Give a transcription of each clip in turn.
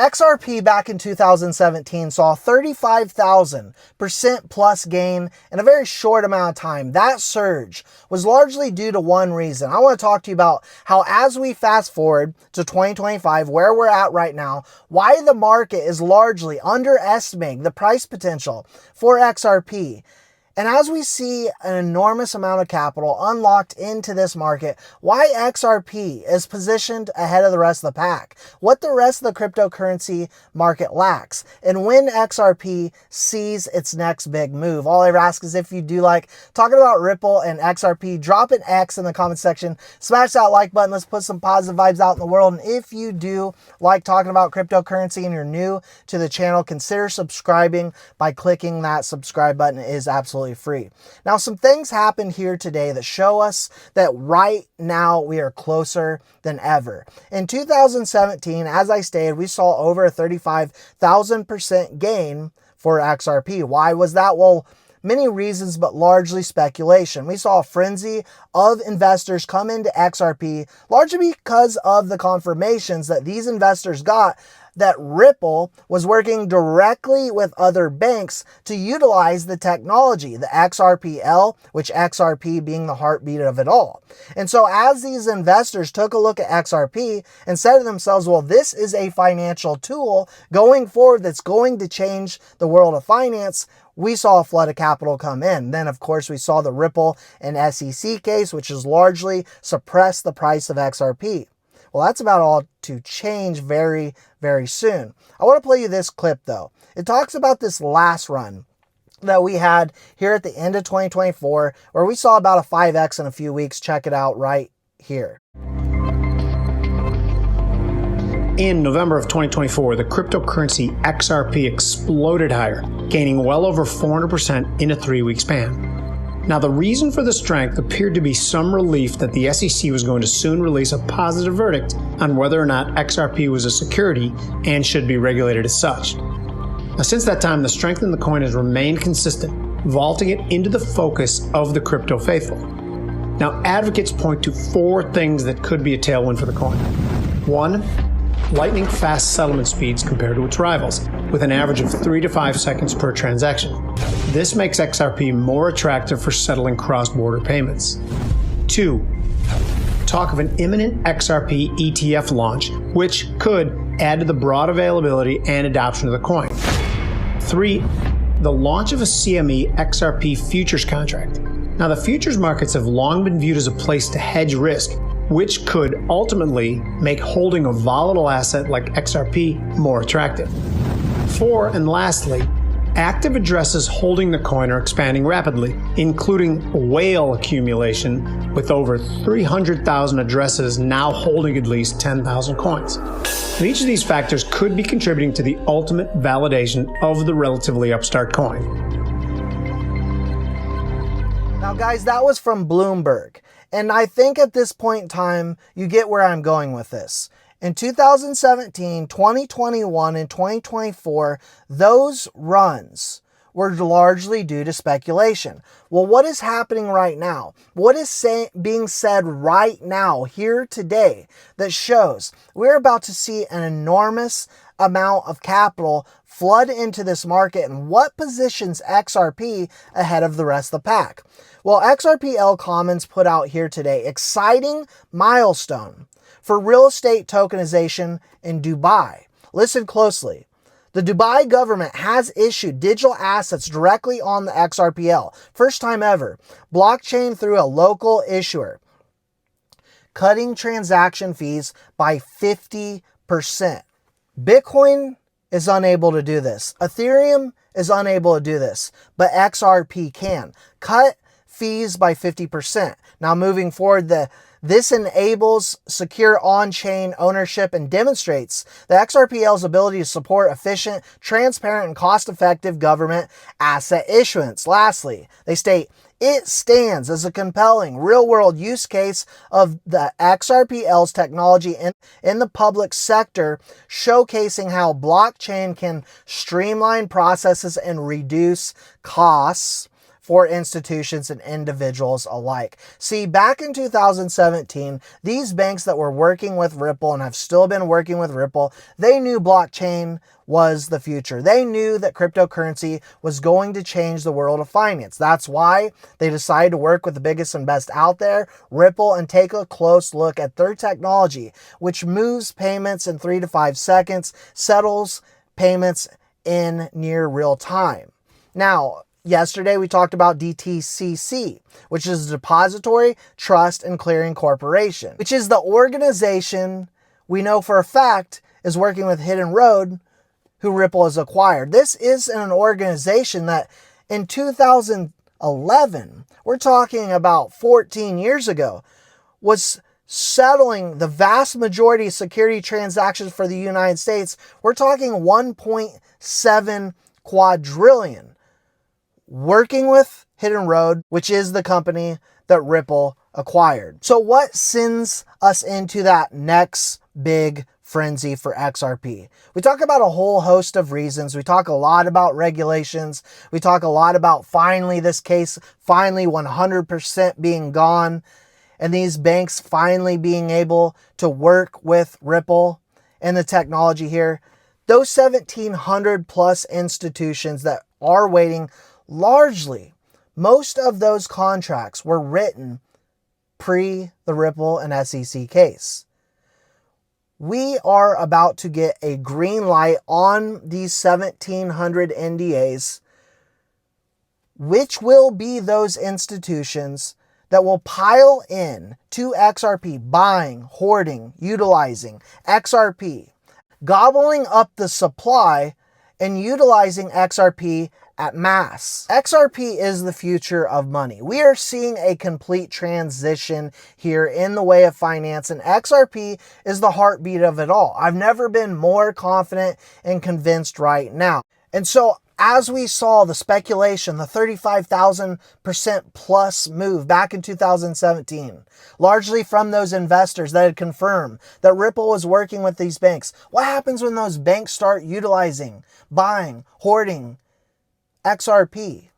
XRP back in 2017 saw 35,000% plus gain in a very short amount of time. That surge was largely due to one reason. I want to talk to you about how, as we fast forward to 2025, where we're at right now, why the market is largely underestimating the price potential for XRP. And as we see an enormous amount of capital unlocked into this market, why XRP is positioned ahead of the rest of the pack, what the rest of the cryptocurrency market lacks, and when XRP sees its next big move. All I ask is, if you do like talking about Ripple and XRP, drop an X in the comment section, smash that like button, let's put some positive vibes out in the world. And if you do like talking about cryptocurrency and you're new to the channel, consider subscribing by clicking that subscribe button. It is absolutely free. Now, some things happened here today that show us that right now we are closer than ever. In 2017, as I stated, we saw over a 35,000% gain for XRP. Why was that? Well, many reasons, but largely speculation. We saw a frenzy of investors come into XRP largely because of the confirmations that these investors got that Ripple was working directly with other banks to utilize the technology, the XRPL, which XRP being the heartbeat of it all. And so as these investors took a look at XRP and said to themselves, well, this is a financial tool going forward that's going to change the world of finance, we saw a flood of capital come in. Then, of course, we saw the Ripple and SEC case, which has largely suppressed the price of XRP. Well, that's about all to change very, very soon. I want to play you this clip, though. It talks about this last run that we had here at the end of 2024, where we saw about a 5x in a few weeks. Check it out right here. In November of 2024, the cryptocurrency XRP exploded higher, gaining well over 400% in a 3-week span. Now, the reason for the strength appeared to be some relief that the SEC was going to soon release a positive verdict on whether or not XRP was a security and should be regulated as such. Now, since that time, the strength in the coin has remained consistent, vaulting it into the focus of the crypto faithful. Now, advocates point to 4 things that could be a tailwind for the coin. 1, lightning fast settlement speeds compared to its rivals, with an average of 3 to 5 seconds per transaction. This makes XRP more attractive for settling cross-border payments. 2, talk of an imminent XRP ETF launch, which could add to the broad availability and adoption of the coin. 3, the launch of a CME XRP futures contract. Now, the futures markets have long been viewed as a place to hedge risk, which could ultimately make holding a volatile asset like XRP more attractive. 4, and lastly, active addresses holding the coin are expanding rapidly, including whale accumulation, with over 300,000 addresses now holding at least 10,000 coins. And each of these factors could be contributing to the ultimate validation of the relatively upstart coin. Now, guys, that was from Bloomberg. And I think at this point in time, you get where I'm going with this. In 2017, 2021, and 2024, those runs were largely due to speculation. Well, what is happening right now? What is being said right now, here today, that shows we're about to see an enormous amount of capital flood into this market, and what positions XRP ahead of the rest of the pack? Well, XRPL Commons put out here today, exciting milestone for real estate tokenization in Dubai. Listen closely. The Dubai government has issued digital assets directly on the XRPL. First time ever. Blockchain through a local issuer. Cutting transaction fees by 50%. Bitcoin is unable to do this. Ethereum is unable to do this. But XRP can. Cut fees by 50%. Now, moving forward, this enables secure on-chain ownership and demonstrates the XRPL's ability to support efficient, transparent, and cost-effective government asset issuance. Lastly, they state, it stands as a compelling real-world use case of the XRPL's technology in the public sector, showcasing how blockchain can streamline processes and reduce costs for institutions and individuals alike. See, back in 2017, these banks that were working with Ripple and have still been working with Ripple, they knew blockchain was the future. They knew that cryptocurrency was going to change the world of finance. That's why they decided to work with the biggest and best out there, Ripple, and take a close look at their technology, which moves payments in 3 to 5 seconds, settles payments in near real time. Now, yesterday we talked about DTCC, which is the Depository Trust and Clearing Corporation, which is the organization we know for a fact is working with Hidden Road, who Ripple has acquired. This is an organization that in 2011, we're talking about 14 years ago, was settling the vast majority of security transactions for the United States. We're talking 1.7 quadrillion. Working with Hidden Road, which is the company that Ripple acquired. So what sends us into that next big frenzy for XRP? We talk about a whole host of reasons. We talk a lot about regulations. We talk a lot about finally this case, finally 100% being gone, and these banks finally being able to work with Ripple and the technology here. Those 1,700 plus institutions that are waiting, largely, most of those contracts were written pre the Ripple and SEC case. We are about to get a green light on these 1,700 NDAs, which will be those institutions that will pile in to XRP, buying, hoarding, utilizing XRP, gobbling up the supply and utilizing XRP at mass. XRP is the future of money. We are seeing a complete transition here in the way of finance, and XRP is the heartbeat of it all. I've never been more confident and convinced right now. And so as we saw the speculation, the 35,000% plus move back in 2017, largely from those investors that had confirmed that Ripple was working with these banks. What happens when those banks start utilizing, buying, hoarding XRP?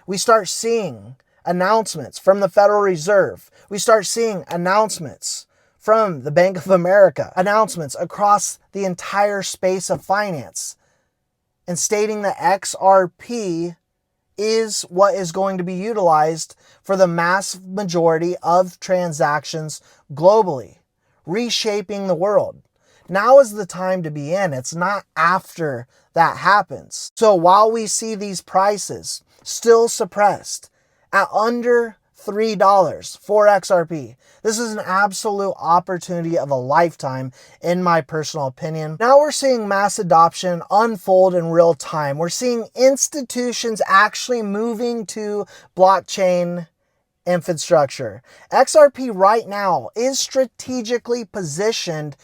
We start seeing announcements from the Federal Reserve. We start seeing announcements from the Bank of America, announcements across the entire space of finance, and stating that XRP is what is going to be utilized for the mass majority of transactions globally, reshaping the world. Now is the time to be in. It's not after that happens. So while we see these prices still suppressed at under $3 for XRP, this is an absolute opportunity of a lifetime, in my personal opinion. Now we're seeing mass adoption unfold in real time. We're seeing institutions actually moving to blockchain infrastructure. XRP right now is strategically positioned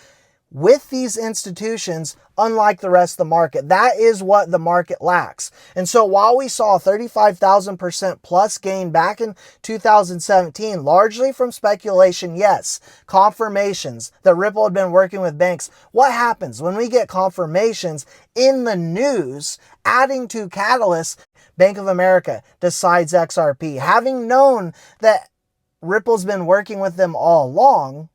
with these institutions, unlike the rest of the market. That is what the market lacks. And so while we saw 35,000% plus gain back in 2017, largely from speculation, yes, confirmations that Ripple had been working with banks. What happens when we get confirmations in the news, adding to catalysts? Bank of America decides XRP. Having known that Ripple's been working with them all along,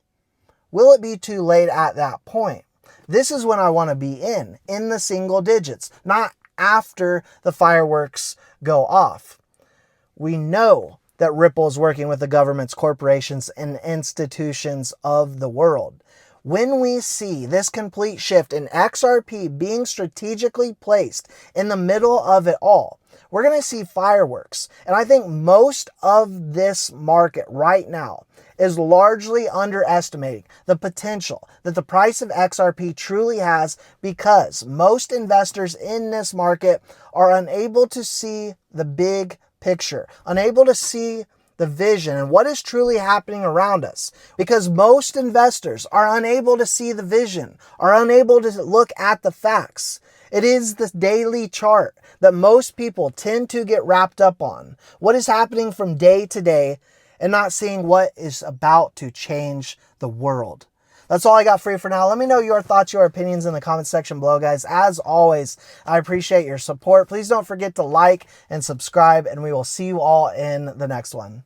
will it be too late at that point? This is when I want to be in the single digits, not after the fireworks go off. We know that Ripple is working with the governments, corporations, and institutions of the world. When we see this complete shift in XRP being strategically placed in the middle of it all, we're going to see fireworks. And I think most of this market right now is largely underestimating the potential that the price of XRP truly has, because most investors in this market are unable to see the big picture, unable to see the vision and what is truly happening around us, because most investors are unable to see the vision, are unable to look at the facts. It is the daily chart that most people tend to get wrapped up on, what is happening from day to day, and not seeing what is about to change the world. That's all I got for you for now. Let me know your thoughts, your opinions in the comment section below, guys. As always, I appreciate your support. Please don't forget to like and subscribe, and we will see you all in the next one.